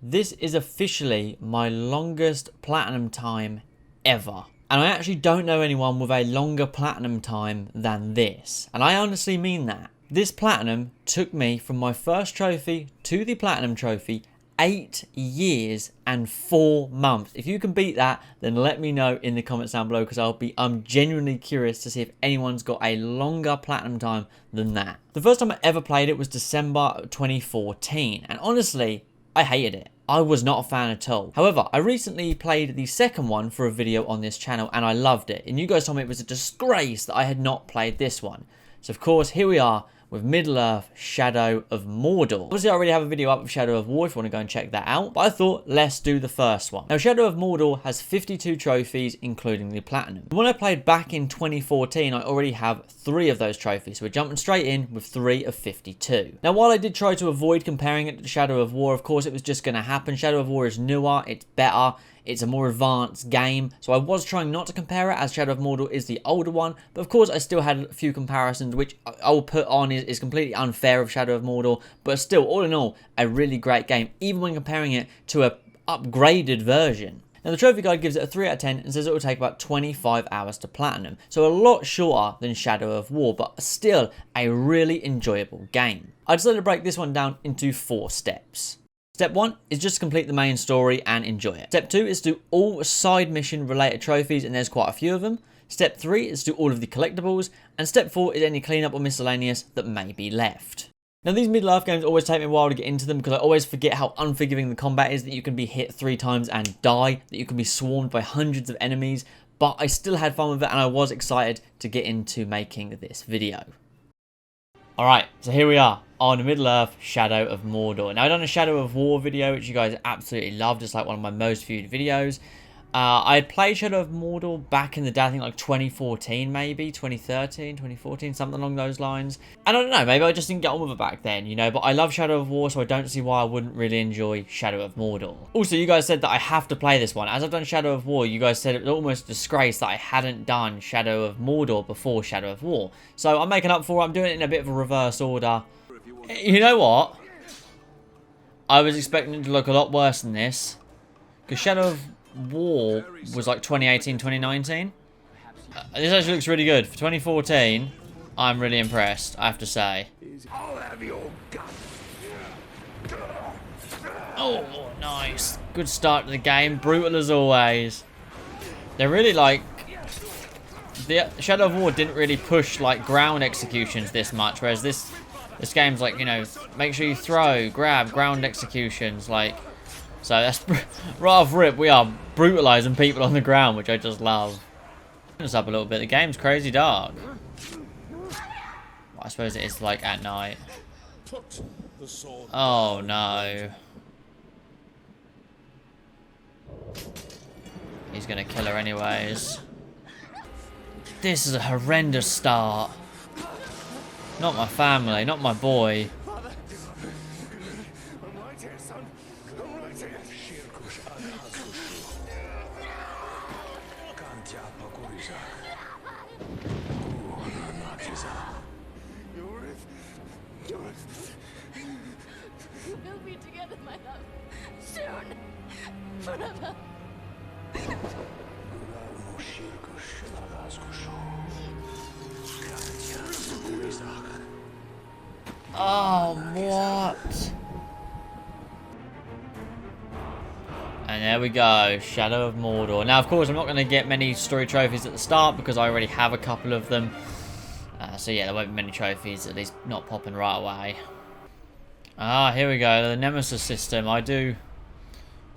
This is officially my longest platinum time ever. And I actually don't know anyone with a longer platinum time than this. And I honestly mean that. This platinum took me from my first trophy to the platinum trophy 8 years and 4 months. If you can beat that, then let me know in the comments down below, because I'm genuinely curious to see if anyone's got a longer platinum time than that. The first time I ever played it was December 2014, and honestly, I hated it. I was not a fan at all. However, I recently played the second one for a video on this channel and I loved it. And you guys told me it was a disgrace that I had not played this one. So of course, here we are with Middle-earth Shadow of Mordor. Obviously, I already have a video up of Shadow of War if you want to go and check that out. But I thought, let's do the first one. Now, Shadow of Mordor has 52 trophies, including the Platinum. When I played back in 2014, I already have 3 of those trophies. So we're jumping straight in with 3 of 52. Now, while I did try to avoid comparing it to Shadow of War, of course, it was just going to happen. Shadow of War is newer, it's better. It's a more advanced game, so I was trying not to compare it, as Shadow of Mordor is the older one, but of course I still had a few comparisons, which I will put on is completely unfair of Shadow of Mordor, but still, all in all, a really great game, even when comparing it to a upgraded version. Now, the trophy guide gives it a 3 out of 10 and says it will take about 25 hours to platinum, so a lot shorter than Shadow of War, but still a really enjoyable game. I decided to break this one down into 4 steps. Step 1 is just to complete the main story and enjoy it. Step 2 is to do all side mission related trophies, and there's quite a few of them. Step 3 is to do all of the collectibles, and step 4 is any cleanup or miscellaneous that may be left. Now, these Middle-earth games always take me a while to get into them because I always forget how unforgiving the combat is, that you can be hit 3 times and die, that you can be swarmed by hundreds of enemies, but I still had fun with it and I was excited to get into making this video. Alright, so here we are on Middle-earth Shadow of Mordor. Now, I've done a Shadow of War video, which you guys absolutely loved. It's like one of my most viewed videos. I had played Shadow of Mordor back in the day, I think like 2014 maybe, 2013, 2014, something along those lines. And I don't know, maybe I just didn't get on with it back then, you know, but I love Shadow of War, so I don't see why I wouldn't really enjoy Shadow of Mordor. Also, you guys said that I have to play this one. As I've done Shadow of War, you guys said it was almost a disgrace that I hadn't done Shadow of Mordor before Shadow of War. So I'm making up for it. I'm doing it in a bit of a reverse order. You know what? I was expecting it to look a lot worse than this, because Shadow of War was like 2018, 2019. This actually looks really good. For 2014, I'm really impressed, I have to say. Oh, nice. Good start to the game. Brutal as always. They're really like... The Shadow of War didn't really push like ground executions this much, whereas this game's like, you know, make sure you throw, grab, ground executions, like... So that's right off rip, we are brutalising people on the ground, which I just love. Turn this up a little bit. The game's crazy dark. Well, I suppose it is like at night. Oh no. He's gonna kill her anyways. This is a horrendous start. Not my family, not my boy. We'll be together, my love. Soon. Forever. Oh, what? And there we go, Shadow of Mordor. Now, of course, I'm not going to get many story trophies at the start because I already have a couple of them. So yeah, there won't be many trophies, at least not popping right away. Ah, here we go, the Nemesis system. I do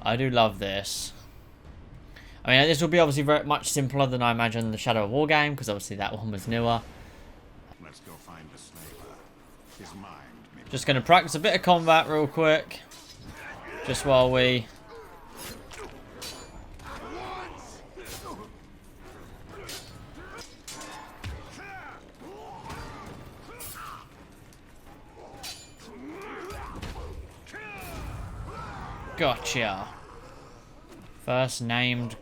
love this. I mean, this will be obviously very much simpler than I imagine the Shadow of War game, because obviously that one was newer. Let's go find the sniper. His mind may... Just going to practice a bit of combat real quick. Just while we... Gotcha. First named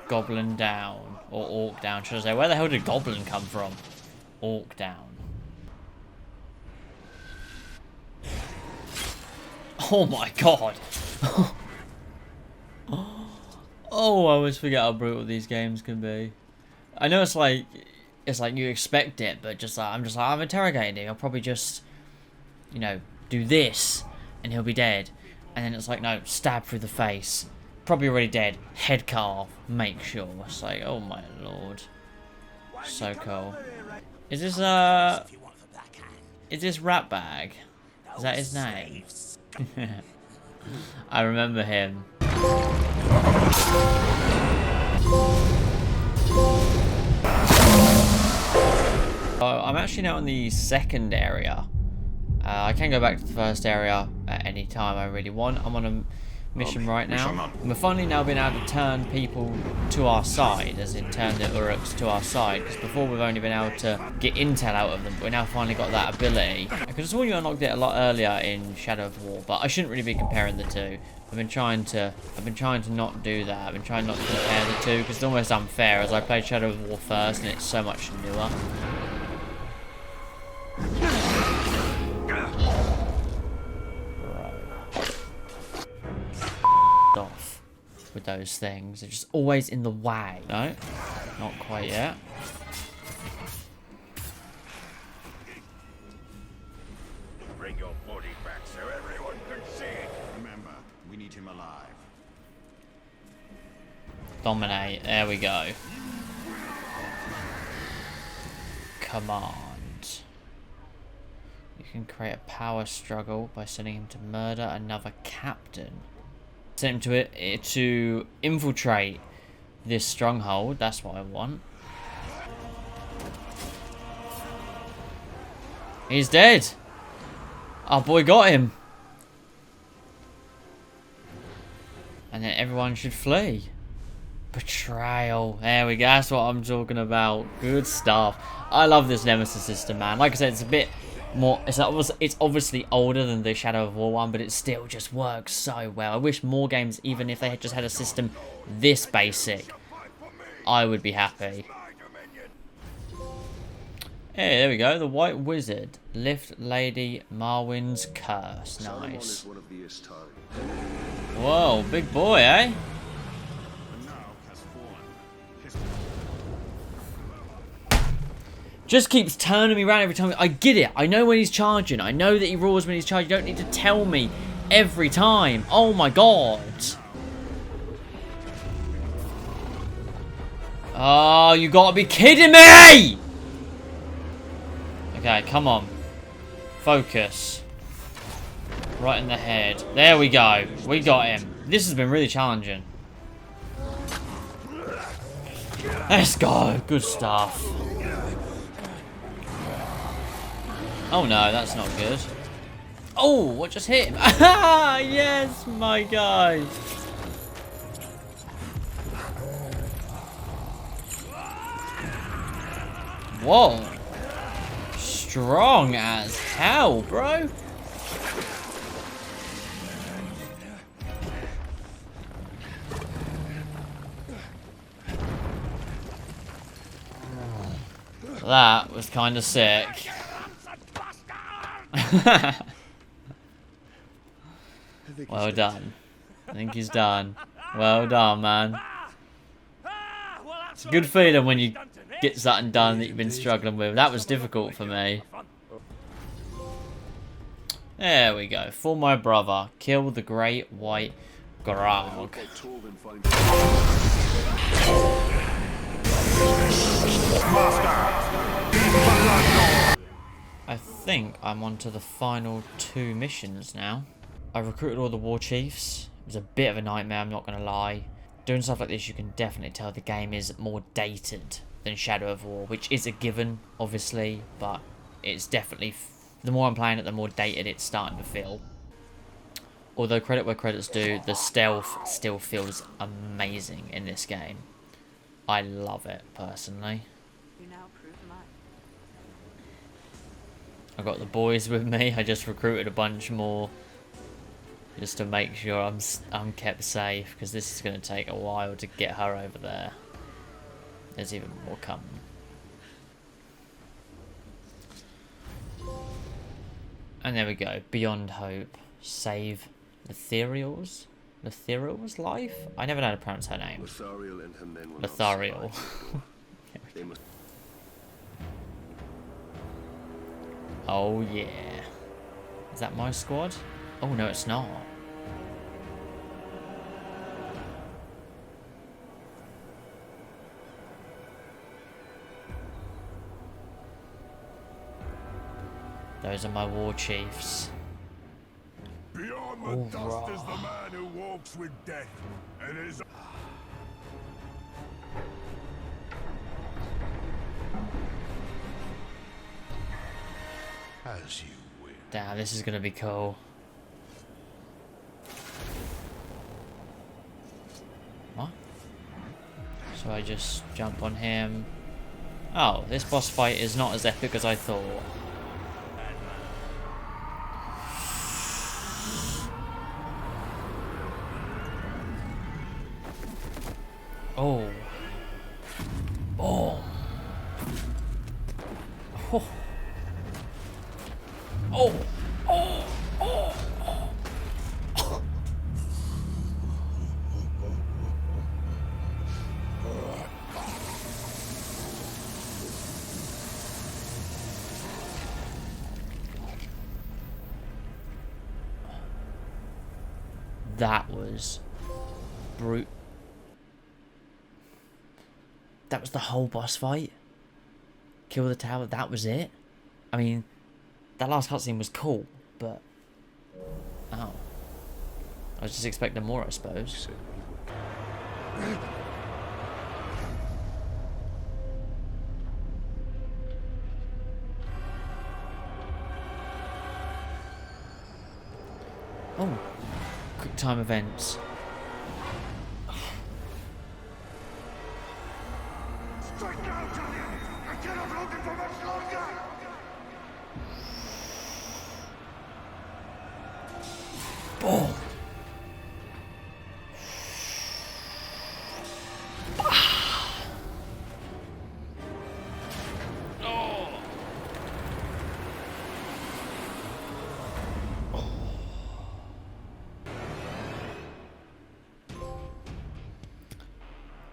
Goblin down. Or Orc down, should I say. Where the hell did Goblin come from? Orc down. Oh my god. Oh, I always forget how brutal these games can be. I know it's like you expect it, but just like I'm interrogating him. I'll probably just, you know, do this, and he'll be dead. And then it's like, no, stab through the face. Probably already dead. Head cut off. Make sure. It's like, oh my lord. So cool. Is this Rat Bag? Is that his name? I remember him. I'm actually now in the second area. I can go back to the first area at any time I really want. I'm on a mission right now. And we're finally now being able to turn people to our side, as in turn the Uruks to our side. Because before we've only been able to get intel out of them, but we now finally got that ability. I could have sworn you unlocked it a lot earlier in Shadow of War, but I shouldn't really be comparing the two. I've been trying to not do that. I've been trying not to compare the two because it's almost unfair, as I played Shadow of War first and it's so much newer. Off with those things. They're just always in the way. No, not quite yet. Bring your body back so everyone can see it. Remember, we need him alive. Dominate. There we go. Command. You can create a power struggle by sending him to murder another captain. Send him to it to infiltrate this stronghold. That's what I want. He's dead. Our boy got him. And then everyone should flee. Betrayal. There we go. That's what I'm talking about. Good stuff. I love this Nemesis system, man. Like I said, it's a bit more. It's obviously older than the Shadow of War one, but it still just works so well. I wish more games, even if they had just had a system this basic, I would be happy. Hey, there we go. The White Wizard. Lift Lady Marwyn's curse. Nice. Whoa, big boy, eh? Just keeps turning me around every time. I get it. I know when he's charging. I know that he roars when he's charging. You don't need to tell me every time. Oh my god. Oh, you gotta be kidding me! Okay, come on. Focus. Right in the head. There we go. We got him. This has been really challenging. Let's go. Good stuff. Oh no, that's not good. Oh, what just hit him? Ah, yes, my guy. Whoa. Strong as hell, bro. That was kind of sick. Well done. I think he's done. Well done, man. It's a good feeling when you get something done that you've been struggling with. That was difficult for me. There we go. For my brother, kill the great white Grog. I think I'm on to the final 2 missions now. I recruited all the war chiefs. It was a bit of a nightmare, I'm not going to lie. Doing stuff like this, you can definitely tell the game is more dated than Shadow of War, which is a given, obviously, but it's definitely, the more I'm playing it, the more dated it's starting to feel. Although credit where credit's due, the stealth still feels amazing in this game. I love it, personally. I got the boys with me. I just recruited a bunch more just to make sure I'm kept safe, because this is going to take a while to get her over there. There's even more coming. And there we go. Beyond Hope. Save Letherial's life? I never know how to pronounce her name. Lothariel and her men will not Lothariel. survive. They must. Oh yeah. Is that my squad? Oh no, it's not. Those are my war chiefs. Beyond the dust is the man who walks with death, and is. As you will. Damn, this is gonna be cool. What? So I just jump on him. Oh, this boss fight is not as epic as I thought. Oh. Oh. Oh. Oh. Oh. Oh. Oh. That was brute. That was the whole boss fight. Kill the tower, that was it. I mean, that last cutscene was cool, but... Oh. I was just expecting more, I suppose. Oh. Quick time events. Strike now, Julian! I cannot hold it for much longer! Boom.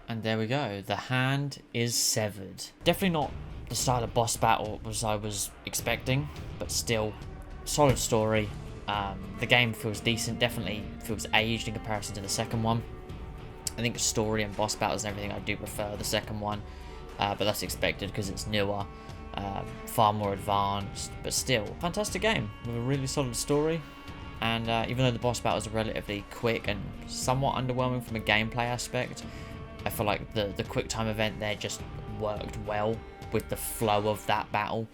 And there we go. The hand is severed. Definitely not the style of boss battle as I was expecting, but still, solid story. The game feels decent. Definitely feels aged in comparison to the second one. I think story and boss battles and everything, I do prefer the second one, but that's expected because it's newer, far more advanced. But still, fantastic game with a really solid story. And even though the boss battles are relatively quick and somewhat underwhelming from a gameplay aspect, I feel like the quick time event there just worked well with the flow of that battle.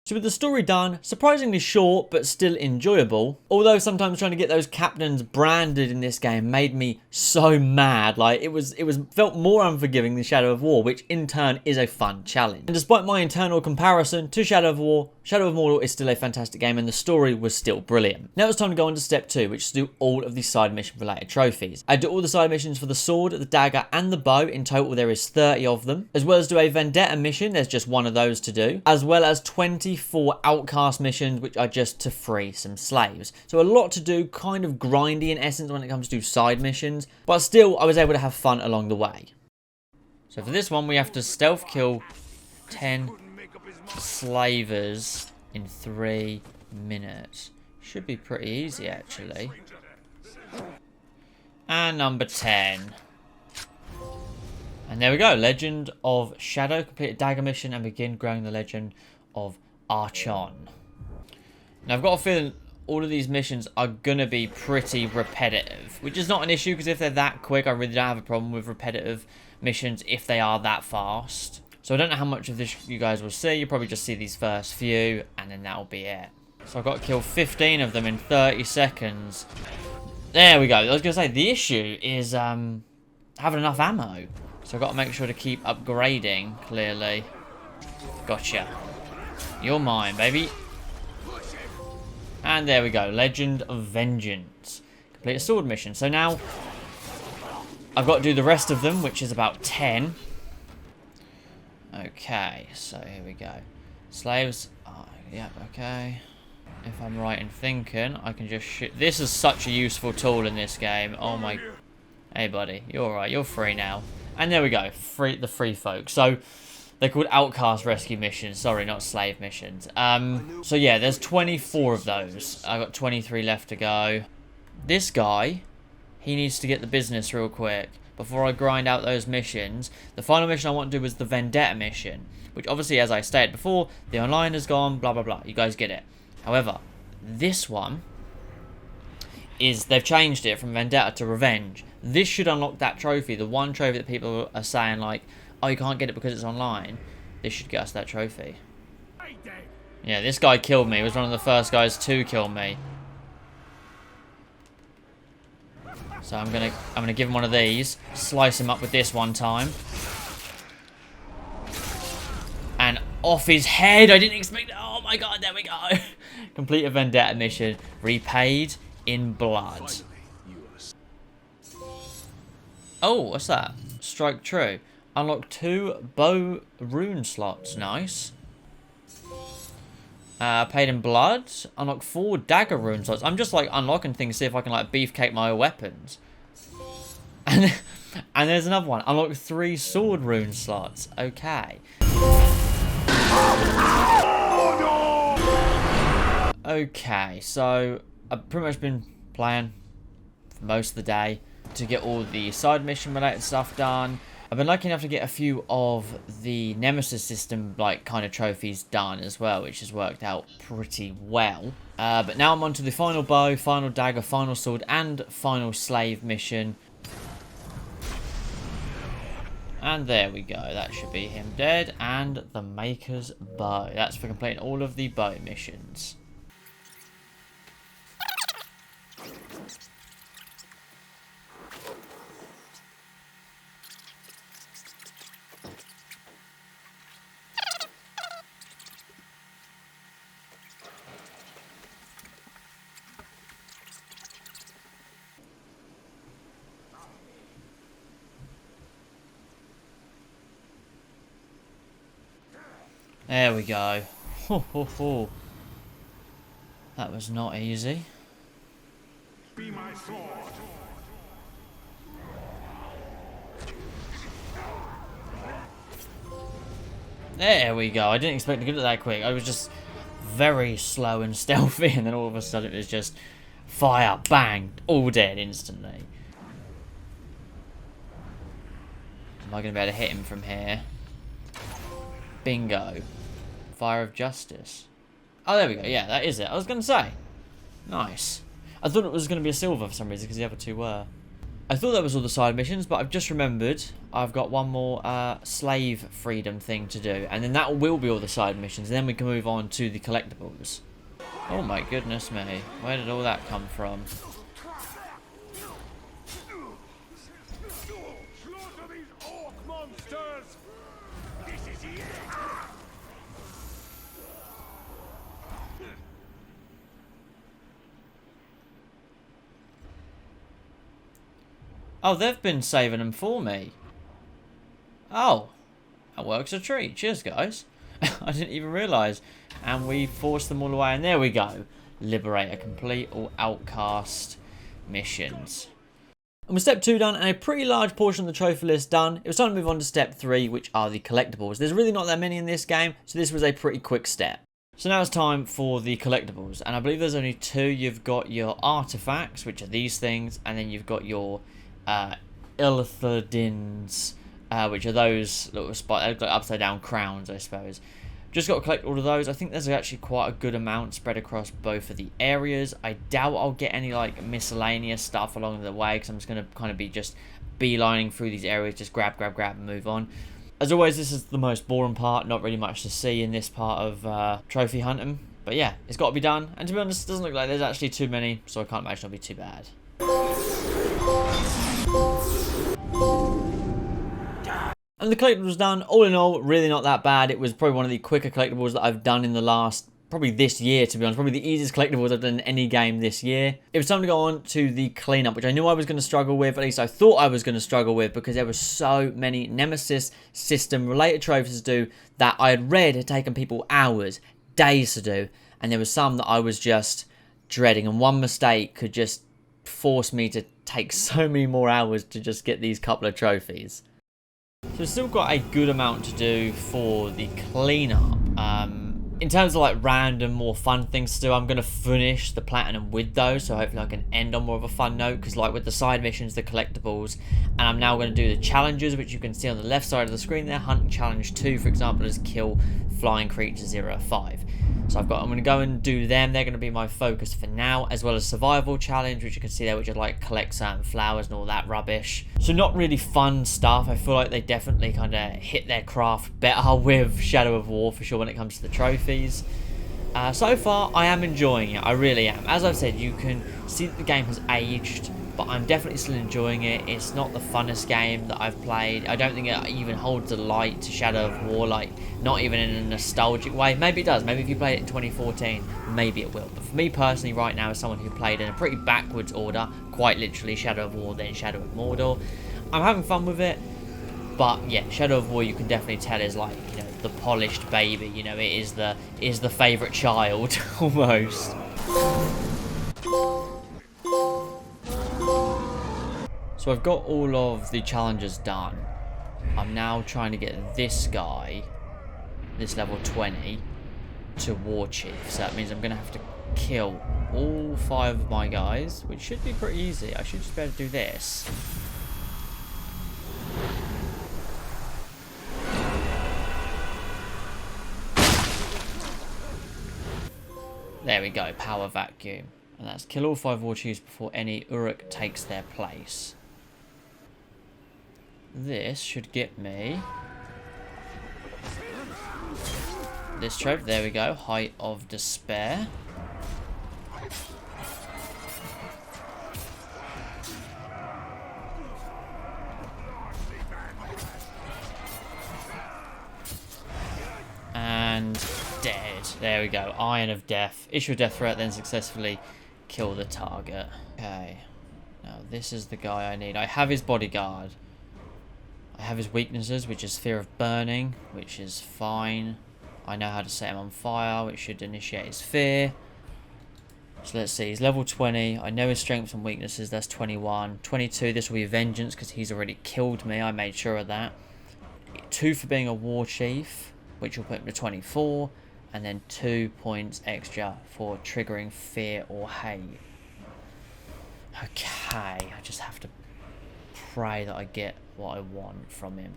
So with the story done, surprisingly short but still enjoyable, although sometimes trying to get those captains branded in this game made me so mad. Like it felt more unforgiving than Shadow of War, which in turn is a fun challenge. And despite my internal comparison to Shadow of War, Shadow of Mordor is still a fantastic game and the story was still brilliant. Now it's time to go on to step 2, which is to do all of the side mission related trophies. I do all the side missions for the sword, the dagger and the bow. In total there is 30 of them, as well as do a vendetta mission. There's just one of those to do, as well as 24 outcast missions, which are just to free some slaves. So a lot to do, kind of grindy in essence when it comes to side missions, but still I was able to have fun along the way. So for this one we have to stealth kill 10 slavers in 3 minutes. Should be pretty easy actually. And number 10. And there we go. Legend of Shadow. Complete a dagger mission and begin growing the legend of Archon. Now I've got a feeling all of these missions are gonna be pretty repetitive, which is not an issue because if they're that quick, I really don't have a problem with repetitive missions if they are that fast. So I don't know how much of this you guys will see. You'll probably just see these first few and then that'll be it. So I've got to kill 15 of them in 30 seconds. There we go. I was gonna say the issue is having enough ammo. So I've got to make sure to keep upgrading, clearly. Gotcha. You're mine, baby. And there we go. Legend of Vengeance. Complete a sword mission. So now I've got to do the rest of them, which is about 10. Okay, so here we go. Slaves. Oh, yeah, okay. If I'm right in thinking, I can just shoot. This is such a useful tool in this game. Oh my. Hey, buddy. You're alright. You're free now. And there we go. The free folk. So, they're called outcast rescue missions. Sorry, not slave missions. So yeah, there's 24 of those. I've got 23 left to go. This guy, he needs to get the business real quick before I grind out those missions. The final mission I want to do is the Vendetta mission, which obviously, as I stated before, the online is gone, blah, blah, blah. You guys get it. However, this one is, they've changed it from Vendetta to Revenge. This should unlock that trophy, the one trophy that people are saying, like, oh, you can't get it because it's online. This should get us that trophy. Yeah, this guy killed me. He was one of the first guys to kill me. So I'm gonna give him one of these, slice him up with this one time, and off his head. I didn't expect it. Oh my god, there we go. Complete a Vendetta mission, repaid in blood. Oh, what's that? Strike true. Unlock 2 bow rune slots. Nice. Paid in blood. Unlock 4 dagger rune slots. I'm just like unlocking things, see if I can like beefcake my weapons. And there's another one. Unlock 3 sword rune slots. Okay. Okay, so I've pretty much been playing for most of the day to get all the side mission related stuff done. I've been lucky enough to get a few of the Nemesis system, like, kind of trophies done as well, which has worked out pretty well. But now I'm on to the final bow, final dagger, final sword, and final slave mission. And there we go. That should be him dead. And the Maker's Bow. That's for completing all of the bow missions. There we go. Ho, ho, ho. That was not easy. Be my sword. There we go. I didn't expect to get it that quick. I was just very slow and stealthy, and then all of a sudden it was just fire, bang, all dead instantly. Am I going to be able to hit him from here? Bingo. Fire of Justice. Oh, there we go. Yeah, that is it. I was going to say. Nice. I thought it was going to be a silver for some reason because the other two were. I thought that was all the side missions, but I've just remembered I've got one more slave freedom thing to do. And then that will be all the side missions. And then we can move on to the collectibles. Oh my goodness me. Where did all that come from? Slaughter these orc monsters! This is it! Oh, they've been saving them for me. Oh, that works a treat. Cheers, guys. I didn't even realise. And we forced them all away. And there we go. Liberator complete. All outcast missions. And with step 2 done and a pretty large portion of the trophy list done, it was time to move on to step 3, which are the collectibles. There's really not that many in this game, so this was a pretty quick step. So now it's time for the collectibles. And I believe there's only 2. You've got your artifacts, which are these things. And then you've got your Illithidins, which are those little like upside down crowns, I suppose. Just got to collect all of those. I think there's actually quite a good amount spread across both of the areas. I doubt I'll get any like miscellaneous stuff along the way because I'm just going to kind of be just beelining through these areas, just grab and move on. As always, this is the most boring part, not really much to see in this part of trophy hunting. But yeah, it's got to be done. And to be honest, it doesn't look like there's actually too many, so I can't imagine it'll be too bad. And the collectibles done. All in all, really not that bad. It was probably one of the quicker collectibles that I've done in the last, probably this year, to be honest. Probably the easiest collectibles I've done in any game this year. It was time to go on to the cleanup, which I knew I was going to struggle with. At least I thought I was going to struggle with, because there were so many Nemesis system related trophies to do that I had read had taken people hours, days to do. and there was some that I was just dreading, and one mistake could just force me to take so many more hours to just get these couple of trophies. So we've still got a good amount to do for the cleanup. In terms of like random, more fun things to do, I'm going to finish the platinum with those, so hopefully I can end on more of a fun note, because like with the side missions, the collectibles, and I'm now going to do the challenges, which you can see on the left side of the screen there. Hunting challenge 2, for example, is kill flying creature 0-5. So I'm going to go and do them. They're going to be my focus for now, as well as survival challenge, which you can see there, which is like collect certain flowers and all that rubbish. So not really fun stuff. I feel like they definitely kind of hit their craft better with Shadow of War for sure when it comes to the trophies. So far, I am enjoying it. I really am. As I've said, you can see that the game has aged, but I'm definitely still enjoying it. It's not the funnest game that I've played. I don't think it even holds a light to Shadow of War, like not even in a nostalgic way. Maybe it does. Maybe if you played it in 2014, maybe it will. But for me personally, right now, as someone who played in a pretty backwards order, quite literally Shadow of War, then Shadow of Mordor, I'm having fun with it. But yeah, Shadow of War, you can definitely tell is like, you know, the polished baby. You know, it is the favourite child almost. So I've got all of the challenges done. I'm now trying to get this guy, this level 20, to War Chief. So that means I'm going to have to kill all 5 of my guys, which should be pretty easy. I should just be able to do this. There we go, power vacuum. And that's kill all 5 War Chiefs before any Uruk takes their place. This should get me this trophy. There we go, Height of Despair. And dead. There we go, Iron of Death. Issue a death threat, then successfully kill the target. Okay, now this is the guy I need. I have his bodyguard. I have his weaknesses, which is fear of burning, which is fine. I know how to set him on fire, which should initiate his fear. So let's see, he's level 20. I know his strengths and weaknesses, that's 21. 22, this will be vengeance because he's already killed me. I made sure of that. 2 for being a war chief, which will put him to 24. And then 2 points extra for triggering fear or hate. Okay, I just have to pray that I get what I want from him.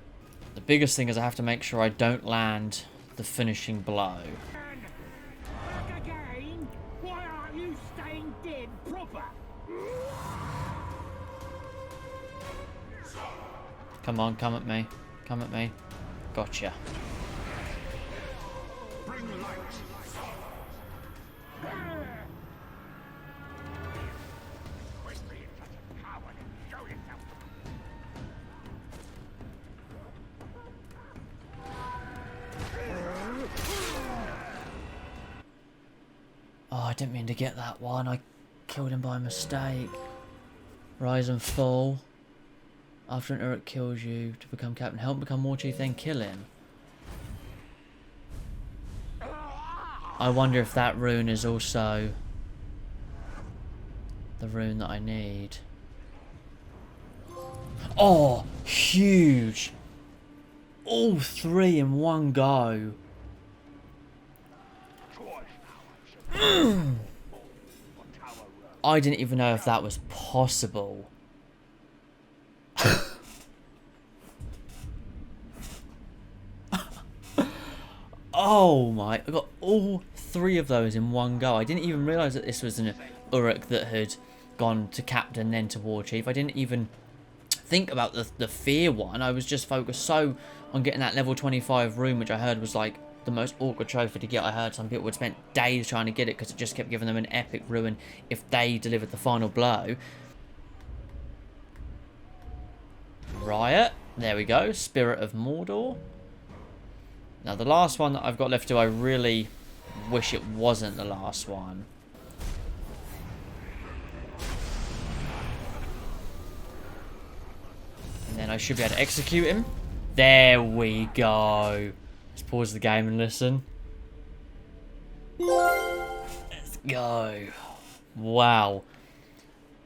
The biggest thing is I have to make sure I don't land the finishing blow. Back again? Why aren't you staying dead proper? Come on, come at me. Come at me. Gotcha. Bring the light. Quit being such a coward and show yourself. Oh, I didn't mean to get that one. I killed him by mistake. Rise and fall. After an Uruk kills you to become captain, help become war chief, then kill him. I wonder if that rune is also the rune that I need. Oh, huge! All 3 in one go. I didn't even know if that was possible. Oh my, I got all 3 of those in one go. I didn't even realise that this was an Uruk that had gone to captain then to war chief. I didn't even think about the fear one. I was just focused so on getting that level 25 rune, which I heard was like the most awkward trophy to get. I heard some people had spent days trying to get it because it just kept giving them an epic ruin if they delivered the final blow. Riot, there we go, Spirit of Mordor. Now the last one that I've got left to do, I really wish it wasn't the last one. And then I should be able to execute him. There we go. Let's pause the game and listen. go. Wow.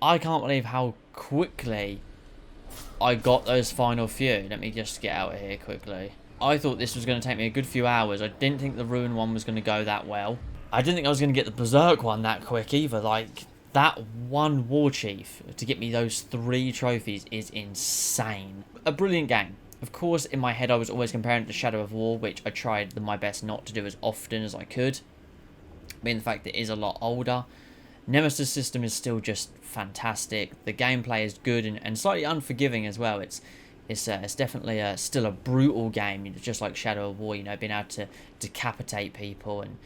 I can't believe how quickly I got those final few. Let me just get out of here quickly. I thought this was going to take me a good few hours. I didn't think the Ruin one was going to go that well. I didn't think I was going to get the Berserk one that quick either. Like, that one War Chief to get me those 3 trophies is insane. A brilliant game. Of course, in my head, I was always comparing it to Shadow of War, which I tried my best not to do as often as I could. Being the fact that it is a lot older. Nemesis system is still just fantastic. The gameplay is good and slightly unforgiving as well. It's definitely still a brutal game, just like Shadow of War. You know, being able to decapitate people and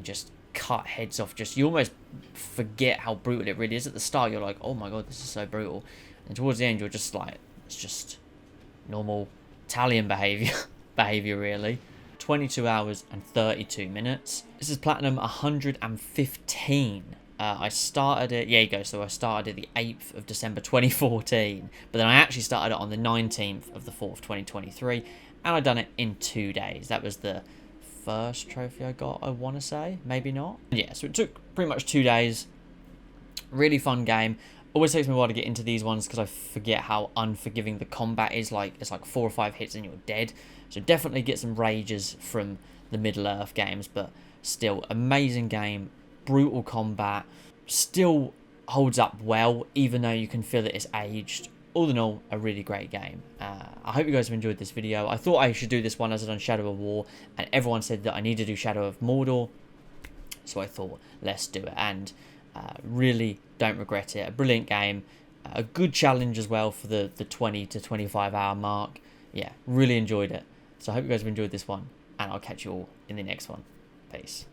just cut heads off. Just, you almost forget how brutal it really is. At the start, you're like, oh my god, this is so brutal. And towards the end, you're just like, it's just normal Italian behavior really. 22 hours and 32 minutes. This is Platinum 115. I started it, yeah, you go, so I started it the 8th of December 2014, but then I actually started it on the 19th of the 4th, 2023, and I done it in 2 days. That was the first trophy I got, I want to say, maybe not. Yeah, so it took pretty much 2 days. Really fun game. Always takes me a while to get into these ones because I forget how unforgiving the combat is. Like, it's like 4 or 5 hits and you're dead. So definitely get some rages from the Middle-earth games, but still, amazing game. Brutal combat, still holds up well, even though you can feel that it's aged. All in all, a really great game. I hope you guys have enjoyed this video. I thought I should do this one as I've done Shadow of War, and everyone said that I need to do Shadow of Mordor, so I thought, let's do it. And really don't regret it. A brilliant game, a good challenge as well for the 20 to 25 hour mark. Yeah, really enjoyed it. So I hope you guys have enjoyed this one, and I'll catch you all in the next one. Peace.